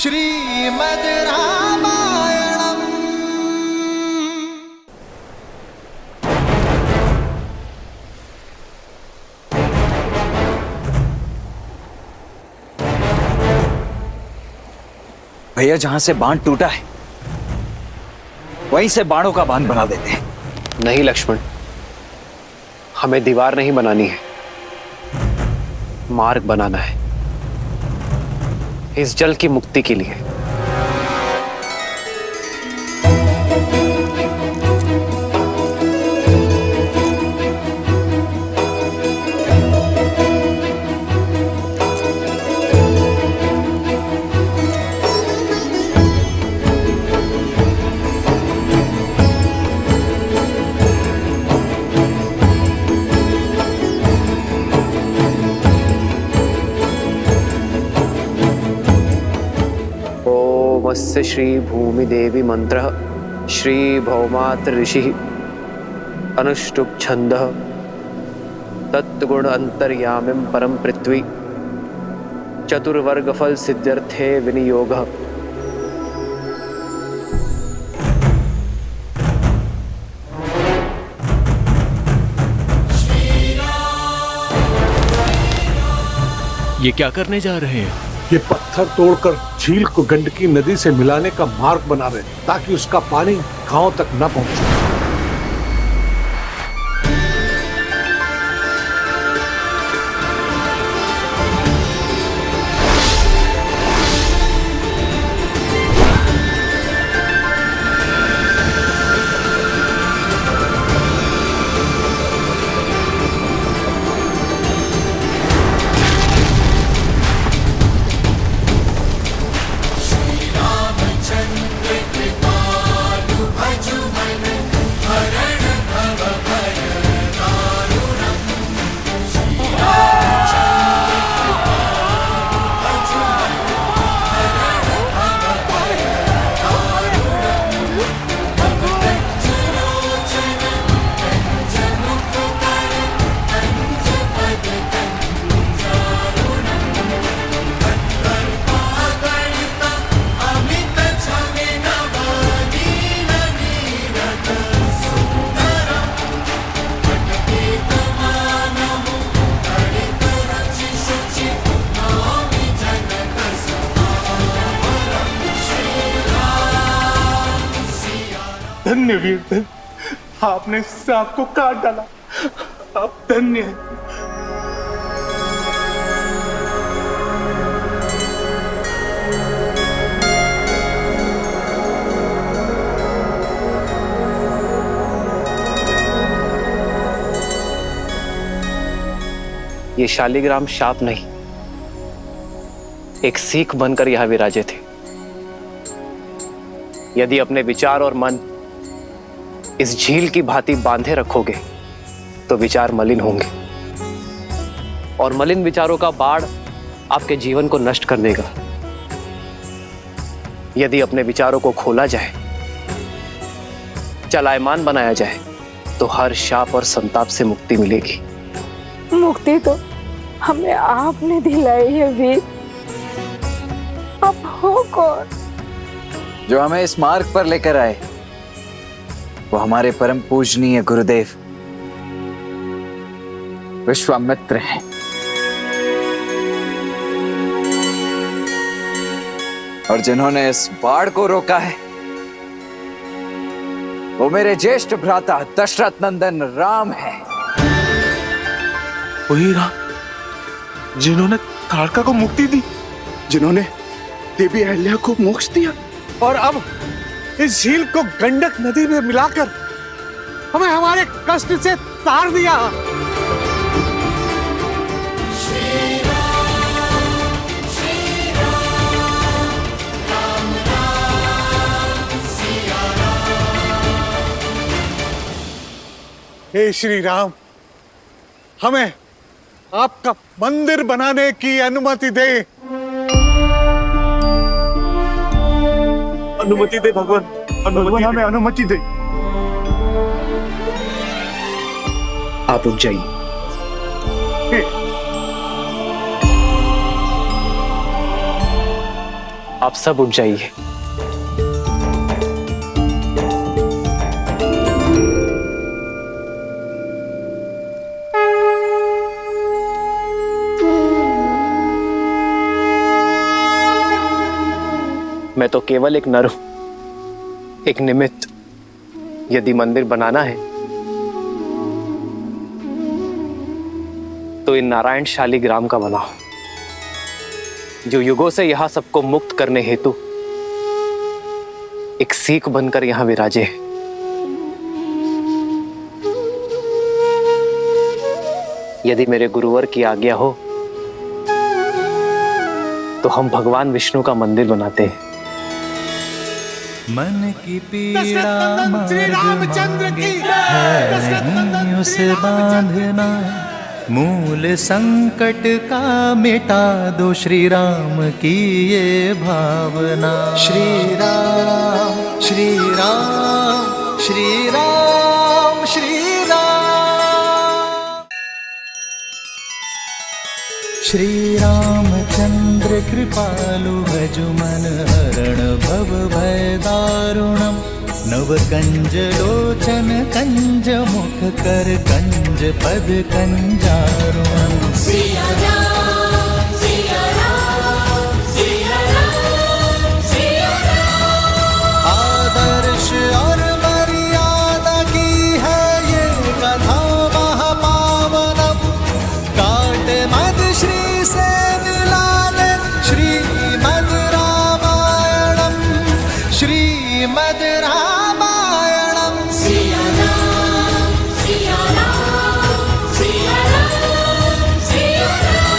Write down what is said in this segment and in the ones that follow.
श्रीमद् रामायणम्। भैया, जहां से बांध टूटा है वहीं से बाणों का बांध बना देते हैं। नहीं लक्ष्मण, हमें दीवार नहीं बनानी है, मार्ग बनाना है इस जल की मुक्ति के लिए। ओमस्य श्री भूमि देवी मंत्र श्री भौमात्र ऋषि अनुष्टुप छंद तत्गुण अंतर्यामिं परम पृथ्वी चतुर्वर्ग फल सिद्ध्यर्थे विनियोग। ये क्या करने जा रहे हैं? ये पत्थर तोड़कर झील को गंडकी नदी से मिलाने का मार्ग बना रहे ताकि उसका पानी गांव तक न पहुंचे। धन्य वीर धन्य, आपने सांप को काट डाला, आप धन्य हैं। ये शालिग्राम शाप नहीं, एक सीख बनकर यहां विराजे थे। यदि अपने विचार और मन इस झील की भांति बांधे रखोगे तो विचार मलिन होंगे और मलिन विचारों का बाढ़ आपके जीवन को नष्ट कर देगा। यदि अपने विचारों को खोला जाए, चलायमान बनाया जाए तो हर शाप और संताप से मुक्ति मिलेगी। मुक्ति तो हमें आपने दिलाई है वीर, अब हो कौन? जो हमें इस मार्ग पर लेकर आए वो हमारे परम पूजनीय गुरुदेव विश्वामित्र हैं। और जिन्होंने इस बाढ़ को रोका है वो मेरे ज्येष्ठ भ्राता दशरथ नंदन राम है। वही राम जिन्होंने ताड़का को मुक्ति दी, जिन्होंने देवी अहल्या को मोक्ष दिया और अब इस झील को गंडक नदी में मिलाकर हमें हमारे कष्ट से तार दिया। हे श्री राम, हमें आपका मंदिर बनाने की अनुमति दे। अनुमति दे भगवान, भगवान हमें अनुमति दे। आप रुक जाइए। आप सब उठ जाइए। मैं तो केवल एक नर हूं, एक निमित्त। यदि मंदिर बनाना है तो इन नारायण शालिग्राम का बनाओ, जो युगों से यहां सबको मुक्त करने हेतु एक सीख बनकर यहां विराजे। यदि मेरे गुरुवर की आज्ञा हो तो हम भगवान विष्णु का मंदिर बनाते हैं। मन की पीड़ा श्री रामचंद्र की नहीं उसे बांधना, मूल संकट का मिटा दो श्री राम की ये भावना। श्री राम श्री राम श्री राम श्री राम। श्री रामचंद्र कृपालु भजु मन हरण भव भय दारुणम। नव कंज लोचन कंज मुख कर कंज पद कंजारुणम। सिया राम सिया राम सिया राम सिया राम। आदर्श और मर्यादा की है ये कथा महापावनम। काट मद श्री से मिला दे श्रीमद् रामायणम। श्रीमद् रामायणम। सिया राम सिया राम सिया राम सिया राम।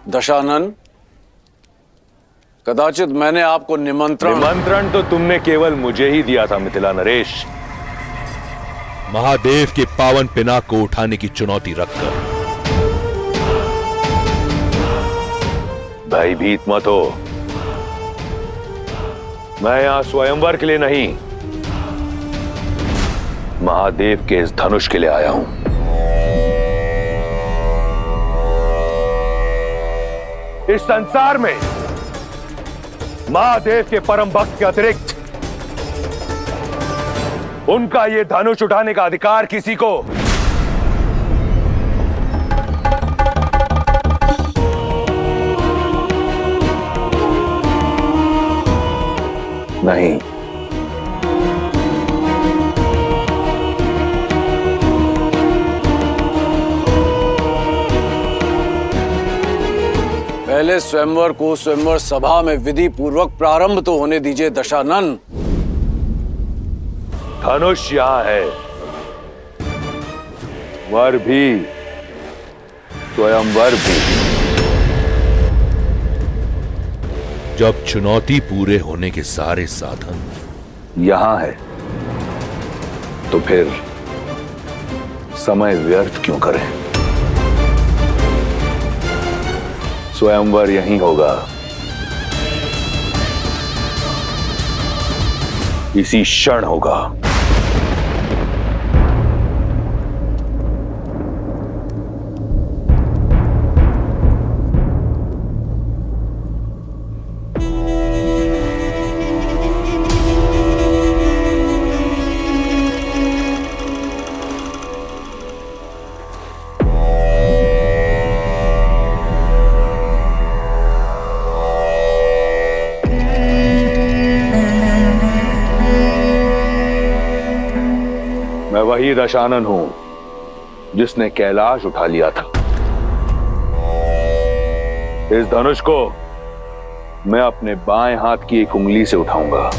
दशानन, कदाचित मैंने आपको निमंत्रण तो तुमने केवल मुझे ही दिया था मिथिला नरेश। महादेव के पावन पिनाक को उठाने की चुनौती रखकर। भयभीत मत हो, मैं यहां स्वयंवर के लिए नहीं, महादेव के इस धनुष के लिए आया हूं। इस संसार में महादेव के परम भक्त के अतिरिक्त उनका यह धनुष उठाने का अधिकार किसी को नहीं। पहले स्वयंवर को स्वयंवर सभा में विधि पूर्वक प्रारंभ तो होने दीजिए दशानन। धनुष यहां है, वर भी, स्वयंवर भी। जब चुनौती पूरे होने के सारे साधन यहां है तो फिर समय व्यर्थ क्यों करें? स्वयंवर यहीं होगा, इसी क्षण होगा। मैं वही दशानन हूं जिसने कैलाश उठा लिया था। इस धनुष को मैं अपने बाएं हाथ की एक उंगली से उठाऊंगा।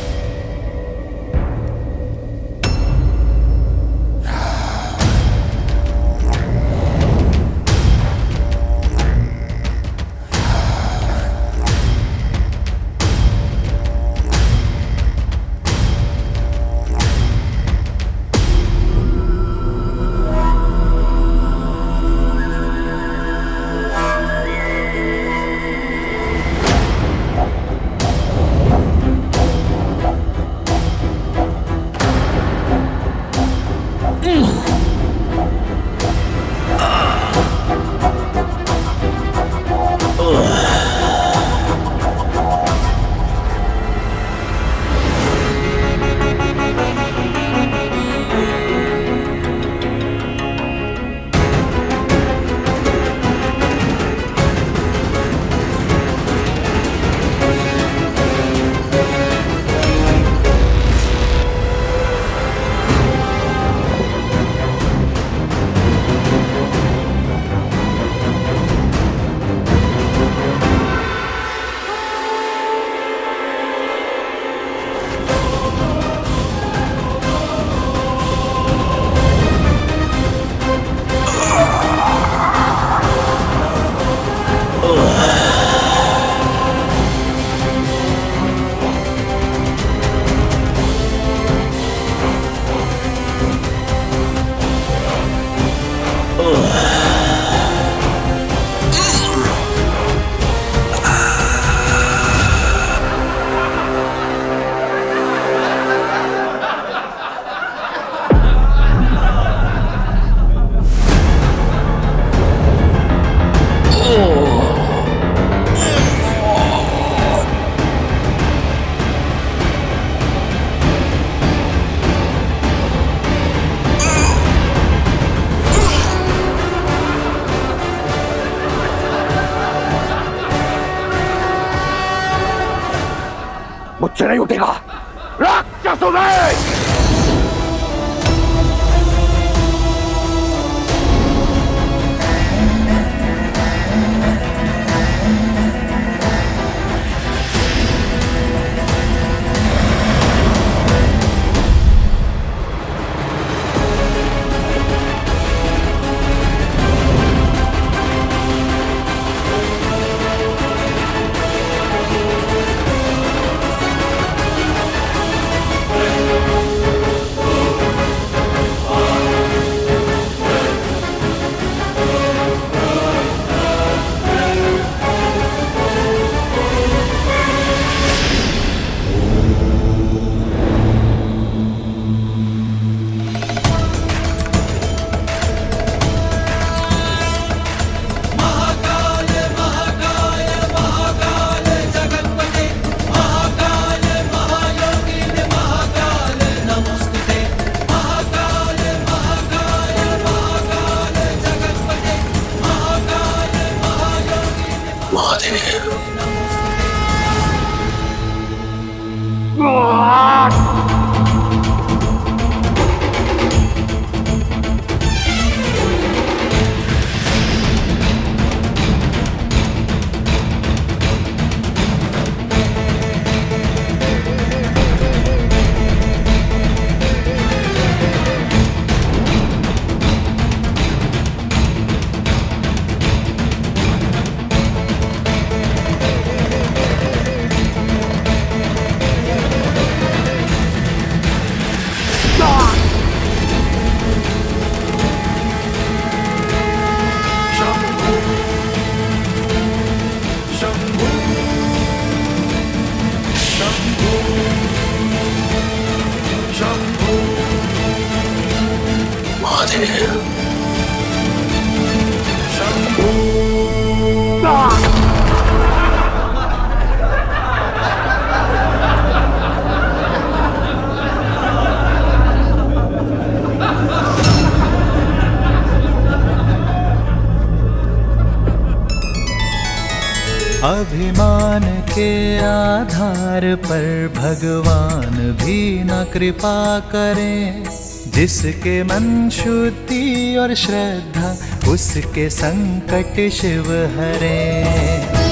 मुझसे नहीं उठेगा राक्षसों में। महादेव। अभिमान के आधार पर भगवान भी न कृपा करें। जिसके मन शुद्धि और श्रद्धा उसके संकट शिव हरें।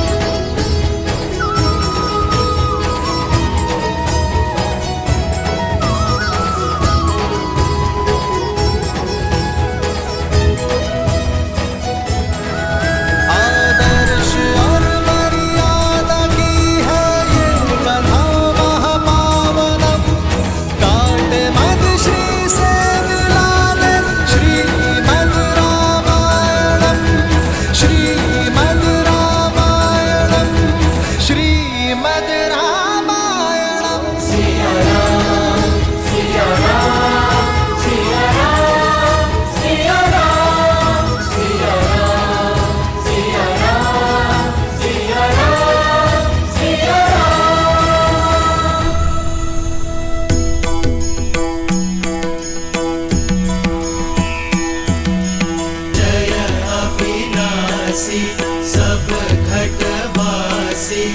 सब घटवासी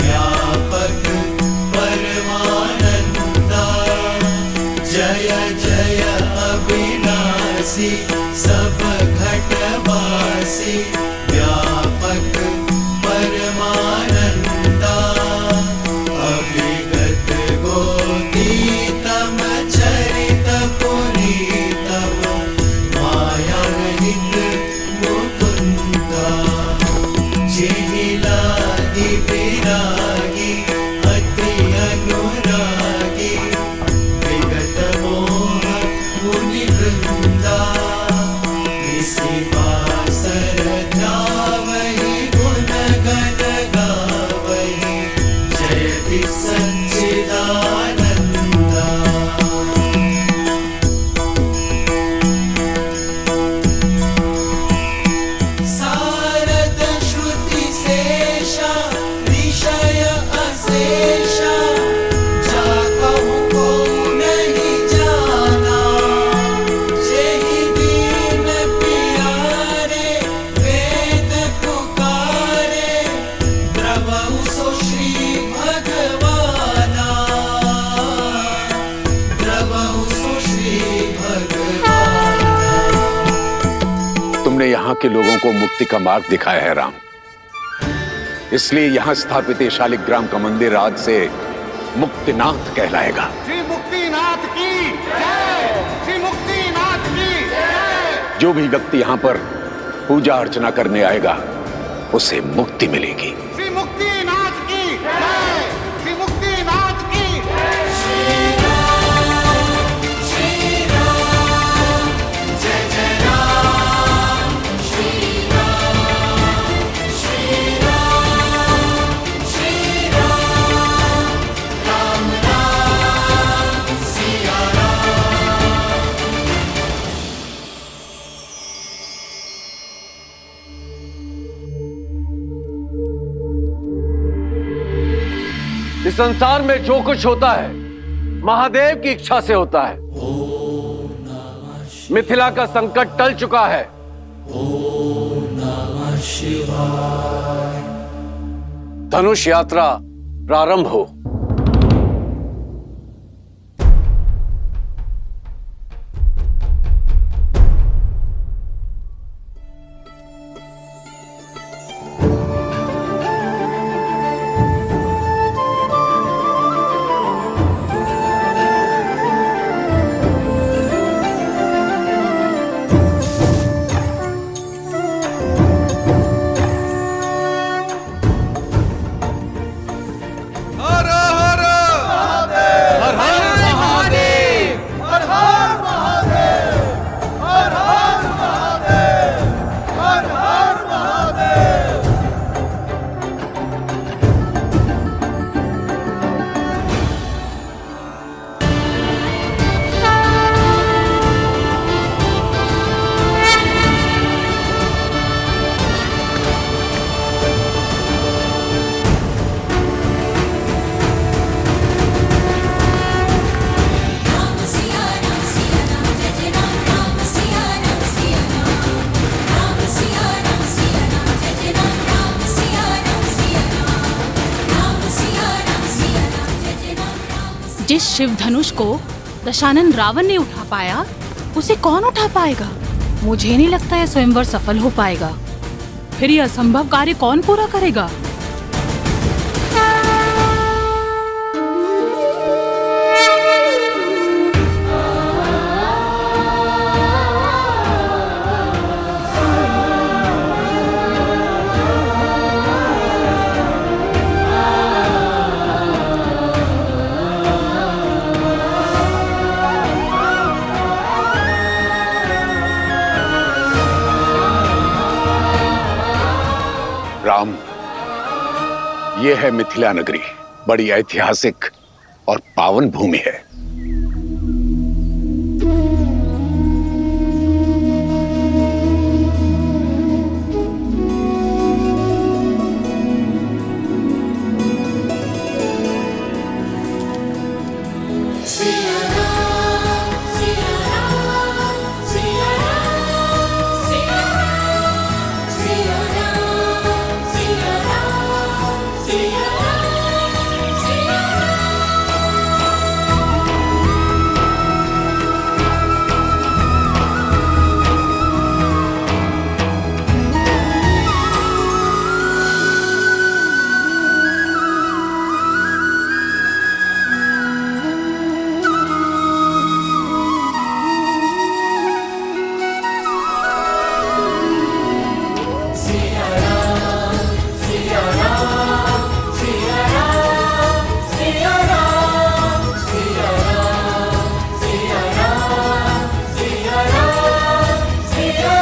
व्यापक परमानंदा। जय जय अविनाशी सब घटवासी व्यापक परमानंदा। अभिगत गोतीतम चरित पुनीतम माया रहित मुकुंदा। जिहिलागी विरागी अति अनुरागी विगत मोह मुनि वृंदा। इसी वासर ध्यावहि गुण गण गावहि जयति सच्चिदानंदा। सारद श्रुति शेषा ऋषय अशेषा जा कहूँ को नहीं जाना। जेहि दीन प्यारे वेद पुकारे द्रवहु सो श्री भगवाना। द्रवहु सो श्री भगवाना। तुमने यहाँ के लोगों को मुक्ति का मार्ग दिखाया है राम, इसलिए यहाँ स्थापित ये शालिग्राम का मंदिर आज से मुक्तिनाथ कहलाएगा। श्री मुक्तिनाथ की जय। श्री मुक्तिनाथ की जय। जो भी व्यक्ति यहाँ पर पूजा अर्चना करने आएगा उसे मुक्ति मिलेगी। श्री मुक्तिनाथ की जय। श्री मुक्तिनाथ की जय। इस संसार में जो कुछ होता है महादेव की इच्छा से होता है। मिथिला का संकट टल चुका है। धनुष यात्रा प्रारंभ हो। हर जिस शिव धनुष को दशानन रावण ने उठा पाया, उसे कौन उठा पाएगा? मुझे नहीं लगता यह स्वयंवर सफल हो पाएगा। फिर यह असंभव कार्य कौन पूरा करेगा? राम, ये है मिथिला नगरी, बड़ी ऐतिहासिक और पावन भूमि है। सिया राम, सिया राम, सिया राम, सिया राम, सिया राम, सिया राम, सिया राम, सिया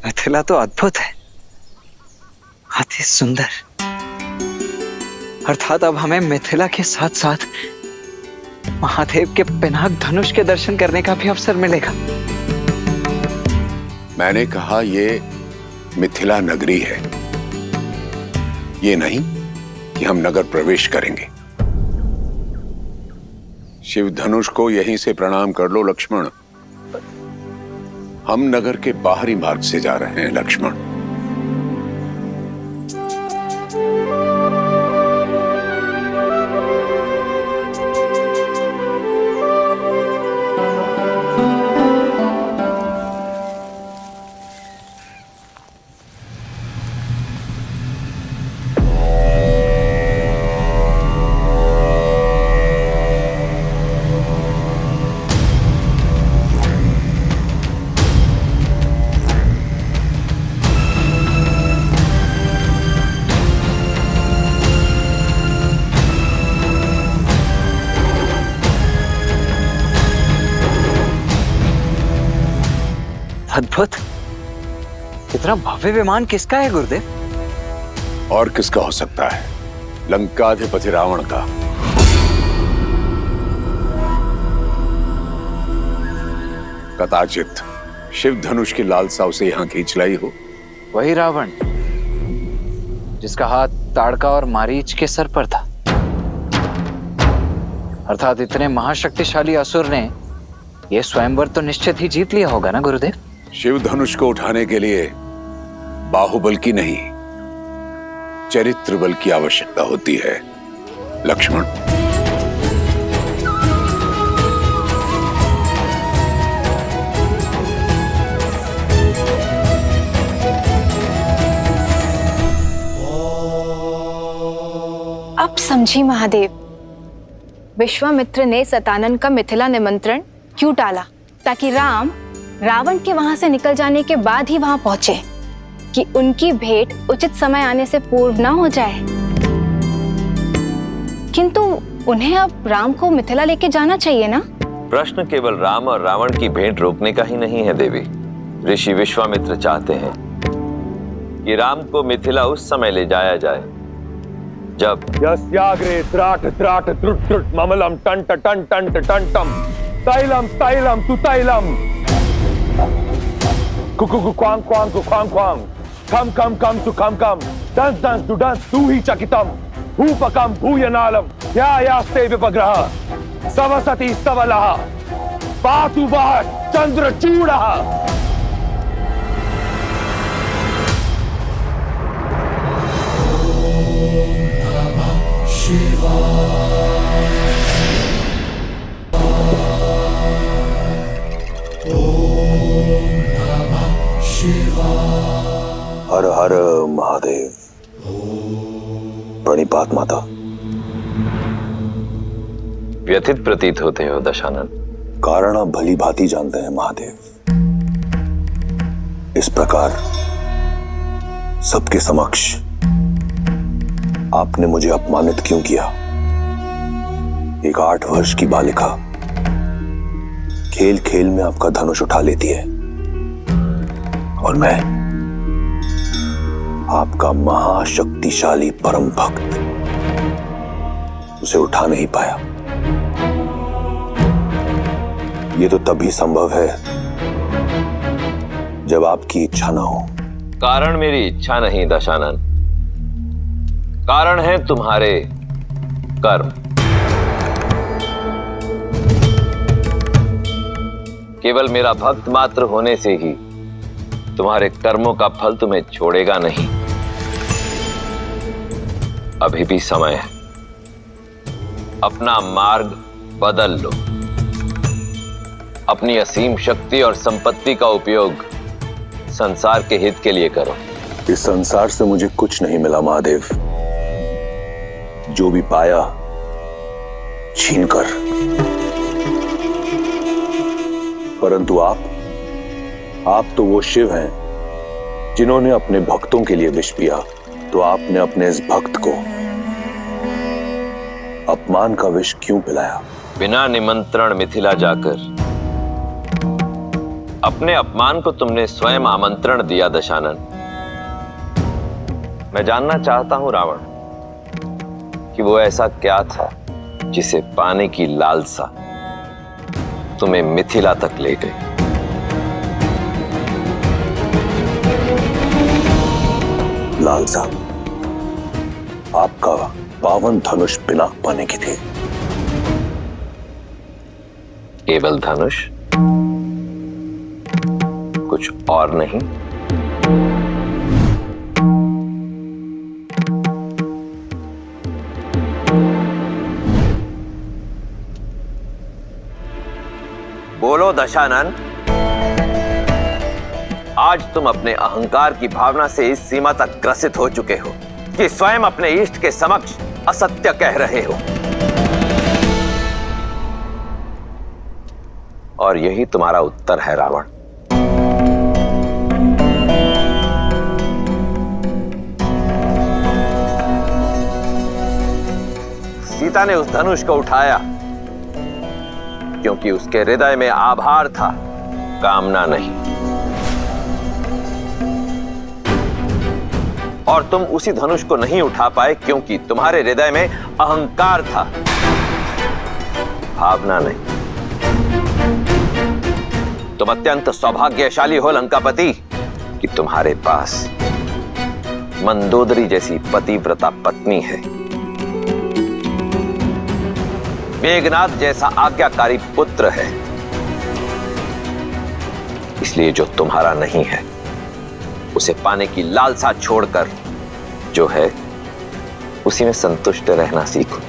मिथिला तो अद्भुत है, अति सुंदर। अर्थात अब हमें मिथिला के साथ साथ महादेव के पिनाक धनुष के दर्शन करने का भी अवसर मिलेगा। मैंने कहा ये मिथिला नगरी है, ये नहीं कि हम नगर प्रवेश करेंगे। शिव धनुष को यहीं से प्रणाम कर लो लक्ष्मण। हम नगर के बाहरी मार्ग से जा रहे हैं लक्ष्मण। अद्भुत, इतना भव्य विमान किसका है गुरुदेव? और किसका हो सकता है? लंकाधिपति रावण का। कदाचित शिव धनुष की लालसा उसे यहां खींच लाई हो। वही रावण जिसका हाथ ताड़का और मारीच के सर पर था। अर्थात इतने महाशक्तिशाली असुर ने यह स्वयंवर तो निश्चित ही जीत लिया होगा ना गुरुदेव? शिव धनुष को उठाने के लिए बाहुबल की नहीं, चरित्र बल की आवश्यकता होती है लक्ष्मण। अब समझी महादेव, विश्वामित्र ने सतानन का मिथिला निमंत्रण क्यों टाला? ताकि राम रावण के वहां से निकल जाने के बाद ही वहां पहुंचे, कि उनकी भेंट उचित समय आने से पूर्व ना हो जाए। किंतु उन्हें अब राम को मिथिला लेके जाना चाहिए ना? प्रश्न केवल राम और रावण की भेंट रोकने का ही नहीं है देवी। ऋषि विश्वामित्र चाहते हैं कि राम को मिथिला उस समय ले जाया जाए जब यस्याग्रे त्राट त्राट त्रुट त्रुट ममलम टंट टंट टंट टंटम तैलम तैलम तु तैलम Kuku Quang Quang Quang Quang कम कम कम तु कम कम दंस दंस तु दंस तु ही चकितम भूपकम भूयनालम यास्ते विपग्रह सवसति सवलः पातु वः चंद्रचूडः। हर हर महादेव। प्रणिपात माता। व्यथित प्रतीत होते हो दशानन। कारण आप भली भांति जानते हैं महादेव। इस प्रकार सबके समक्ष आपने मुझे अपमानित क्यों किया? एक 8 वर्ष की बालिका खेल खेल में आपका धनुष उठा लेती है और मैं आपका महाशक्तिशाली परम भक्त उसे उठा नहीं पाया। ये तो तभी संभव है जब आपकी इच्छा ना हो। कारण मेरी इच्छा नहीं दशानन, कारण है तुम्हारे कर्म। केवल मेरा भक्त मात्र होने से ही तुम्हारे कर्मों का फल तुम्हें छोड़ेगा नहीं। अभी भी समय है, अपना मार्ग बदल लो। अपनी असीम शक्ति और संपत्ति का उपयोग संसार के हित के लिए करो। इस संसार से मुझे कुछ नहीं मिला महादेव। जो भी पाया छीनकर। परंतु आप तो वो शिव हैं जिन्होंने अपने भक्तों के लिए विष पिया। तो आपने अपने इस भक्त को अपमान का विष क्यों पिलाया? बिना निमंत्रण मिथिला जाकर अपने अपमान को तुमने स्वयं आमंत्रण दिया दशानन। मैं जानना चाहता हूं रावण कि वो ऐसा क्या था जिसे पाने की लालसा तुम्हें मिथिला तक ले गई। लालसा आपका पावन धनुष पिनाक पाने की थी। केवल धनुष, कुछ और नहीं? बोलो दशानन, आज तुम अपने अहंकार की भावना से इस सीमा तक ग्रसित हो चुके हो कि स्वयं अपने इष्ट के समक्ष असत्य कह रहे हो। और यही तुम्हारा उत्तर है रावण। सीता ने उस धनुष को उठाया क्योंकि उसके हृदय में आभार था, कामना नहीं। और तुम उसी धनुष को नहीं उठा पाए क्योंकि तुम्हारे हृदय में अहंकार था, भावना नहीं। तुम अत्यंत सौभाग्यशाली हो लंकापति कि तुम्हारे पास मंदोदरी जैसी पतिव्रता पत्नी है, मेघनाद जैसा आज्ञाकारी पुत्र है। इसलिए जो तुम्हारा नहीं है उसे पाने की लालसा छोड़कर जो है उसी में संतुष्ट रहना सीखो।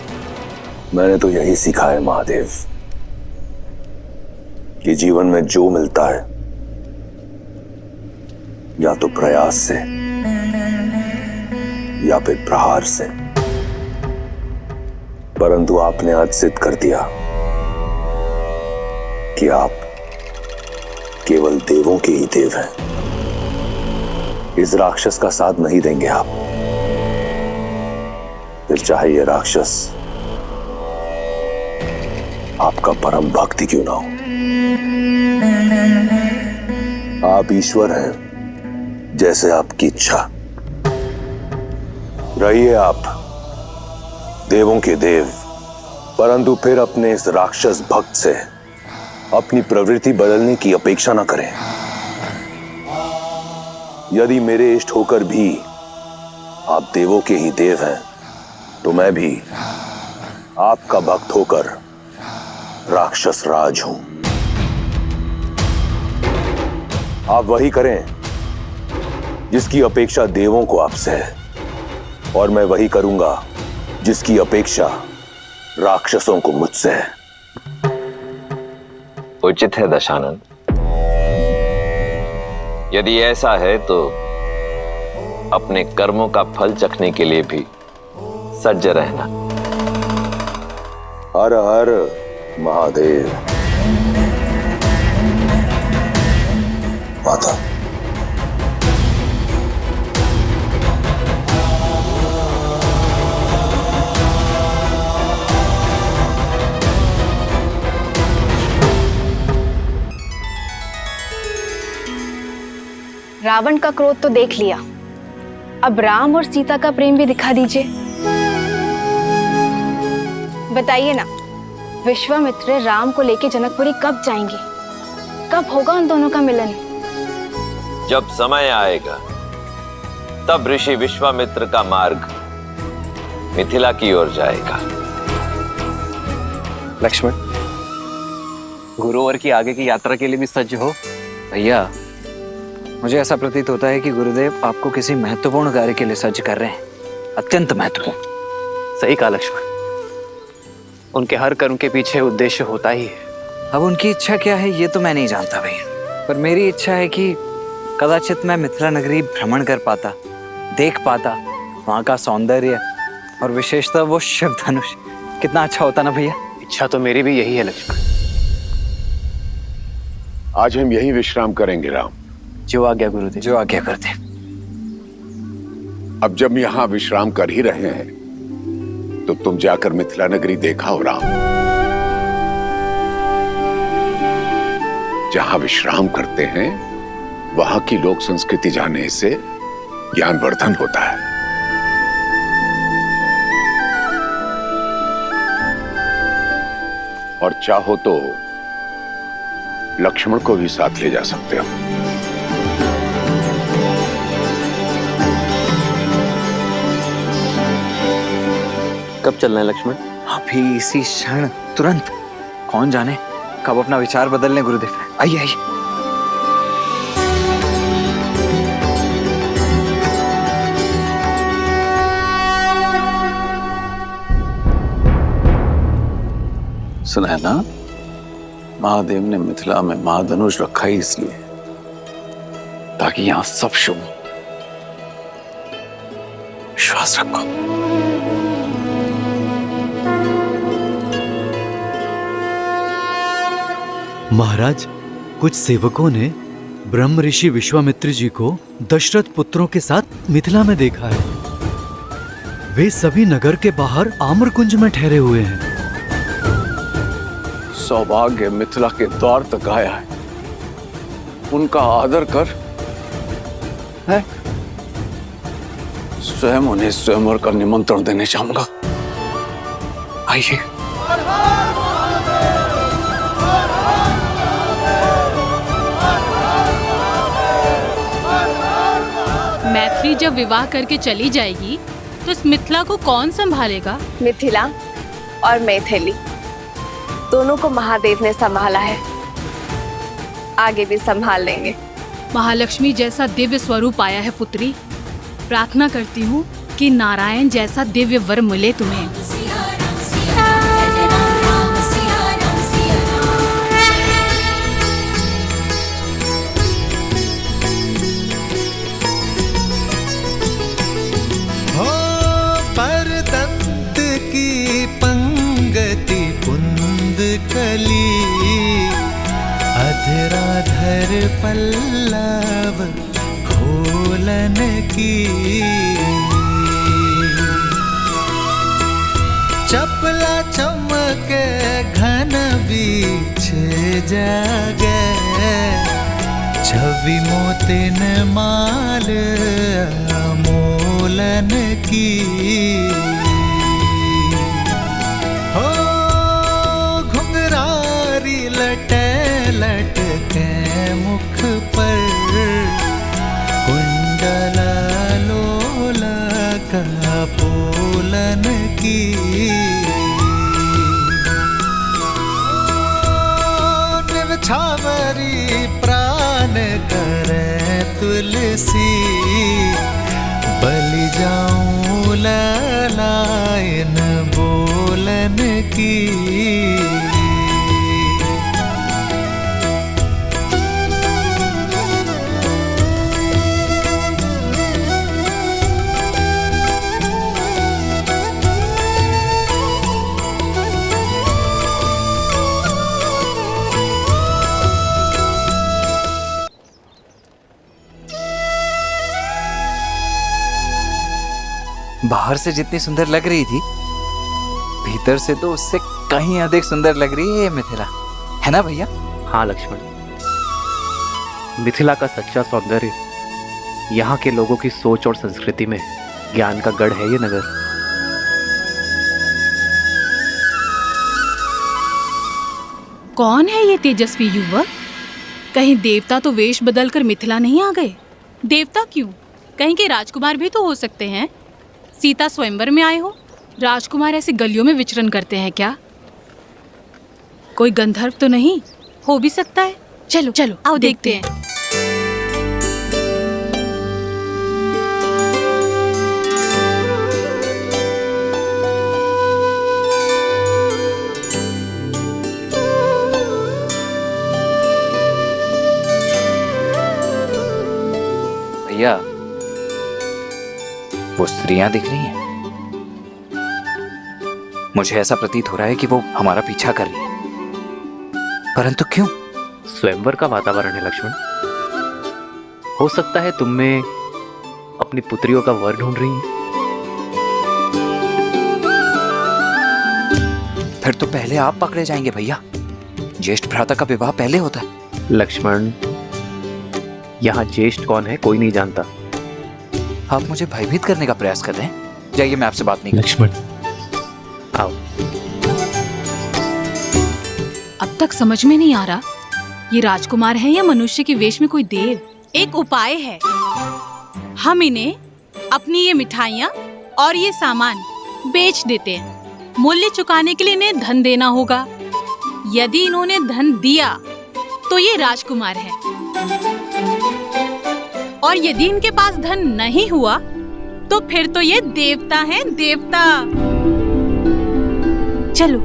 मैंने तो यही सीखा है महादेव कि जीवन में जो मिलता है या तो प्रयास से या फिर प्रहार से। परंतु आपने आज सिद्ध कर दिया कि आप केवल देवों के ही देव हैं। इस राक्षस का साथ नहीं देंगे आप, फिर चाहे ये राक्षस आपका परम भक्ति क्यों ना हो। आप ईश्वर हैं, जैसे आपकी इच्छा। रहिए आप देवों के देव, परंतु फिर अपने इस राक्षस भक्त से अपनी प्रवृत्ति बदलने की अपेक्षा न करें। यदि मेरे इष्ट होकर भी आप देवों के ही देव हैं, तो मैं भी आपका भक्त होकर राक्षस राज हूं। आप वही करें जिसकी अपेक्षा देवों को आपसे है, और मैं वही करूंगा जिसकी अपेक्षा राक्षसों को मुझसे है। उचित है दशानन। यदि ऐसा है तो अपने कर्मों का फल चखने के लिए भी सज्ज रहना। हर हर महादेव। माता, रावण का क्रोध तो देख लिया, अब राम और सीता का प्रेम भी दिखा दीजिए। बताइए ना, विश्वामित्र राम को लेके जनकपुरी कब जाएंगे? कब होगा उन दोनों का मिलन? जब समय आएगा तब ऋषि विश्वामित्र का मार्ग मिथिला की ओर जाएगा। लक्ष्मण, गुरुवर की आगे की यात्रा के लिए भी सज्ज हो। भैया, मुझे ऐसा प्रतीत होता है कि गुरुदेव आपको किसी महत्वपूर्ण कार्य के लिए सज्ज कर रहे हैं, अत्यंत महत्वपूर्ण। सही कहा लक्ष्मण, उनके हर कर्म के पीछे उद्देश्य होता ही है। अब उनकी इच्छा क्या है ये तो मैं नहीं जानता भैया, पर मेरी इच्छा है कि कदाचित मैं मिथिला नगरी भ्रमण कर पाता, देख पाता वहाँ का सौंदर्य और विशेषतः वो शिव धनुष। कितना अच्छा होता ना भैया। इच्छा तो मेरी भी यही है लक्ष्मण। आज हम यहीं विश्राम करेंगे राम। जो आज्ञा गुरुदेव। जो आज्ञा करते। अब जब यहाँ विश्राम कर ही रहे हैं तो तुम जाकर मिथिला नगरी देखा हो राम। जहां विश्राम करते हैं वहां की लोक संस्कृति जानने से ज्ञानवर्धन होता है। और चाहो तो लक्ष्मण को भी साथ ले जा सकते हो। कब चलना है लक्ष्मण? अभी इसी क्षण, तुरंत। कौन जाने कब अपना विचार बदल लें गुरुदेव। आइए आइए। सुना है ना, महादेव ने मिथिला में महाधनुष रखा ही इसलिए ताकि यहां सब शुभ हो। विश्वास रखो। महाराज, कुछ सेवकों ने ब्रह्म ऋषि विश्वामित्र जी को दशरथ पुत्रों के साथ मिथिला में देखा है। वे सभी नगर के बाहर आम्रकुंज में ठहरे हुए हैं। सौभाग्य मिथिला के द्वार तक आया है, उनका आदर कर। है स्वयं उन्हें स्वयंवर का निमंत्रण देने चाहूंगा। आइए। मैथिली जब विवाह करके चली जाएगी तो इस मिथिला को कौन संभालेगा? मिथिला और मैथिली दोनों को महादेव ने संभाला है, आगे भी संभाल लेंगे। महालक्ष्मी जैसा दिव्य स्वरूप आया है पुत्री, प्रार्थना करती हूँ कि नारायण जैसा दिव्य वर मिले तुम्हें। परदत्त की पंगति पुंद कली, अधराधर पल्लव खोलन की, चपला चमके घन बीच जागे, छवि मोतिन माल अमोलन की। हो घुंघरारी लटे लटके मुख पर, कुंडल लोल का पोलन की। छावरी प्राण करे तुलसी, बलि जाऊं ललायन बोलन की। बाहर से जितनी सुंदर लग रही थी, भीतर से तो उससे कहीं अधिक सुंदर लग रही है ये मिथिला, है ना भैया? हाँ लक्ष्मण, मिथिला का सच्चा सौंदर्य यहाँ के लोगों की सोच और संस्कृति में ज्ञान का गढ़ है ये नगर। कौन है ये तेजस्वी युवक? कहीं देवता तो वेश बदलकर मिथिला नहीं आ गए? देवता क्यों, कहीं के राजकुमार भी तो हो सकते हैं। सीता स्वयंवर में आए हो, राजकुमार ऐसे गलियों में विचरण करते हैं क्या? कोई गंधर्व तो नहीं हो भी सकता है। चलो चलो आओ देखते हैं। भैया, वो स्त्रियां दिख रही हैं। मुझे ऐसा प्रतीत हो रहा है कि वो हमारा पीछा कर रही है, परंतु क्यों? स्वयंवर का वातावरण है लक्ष्मण। हो सकता है तुम में अपनी पुत्रियों का वर ढूंढ रही हैं। फिर तो पहले आप पकड़े जाएंगे भैया। ज्येष्ठ भ्राता का विवाह पहले होता है। लक्ष्मण, यहाँ ज्येष्ठ कौन है कोई नहीं जानता। आप मुझे भयभीत करने का प्रयास कर रहे हैं। जाइए, मैं आपसे बात नहीं। लक्ष्मण आओ। अब तक समझ में नहीं आ रहा ये राजकुमार है या मनुष्य के वेश में कोई देव। एक उपाय है, हम इन्हें अपनी ये मिठाइयाँ और ये सामान बेच देते हैं। मूल्य चुकाने के लिए इन्हें धन देना होगा। यदि इन्होंने धन दिया तो ये राजकुमार है, और यदि इनके पास धन नहीं हुआ तो फिर तो ये देवता हैं, देवता। चलो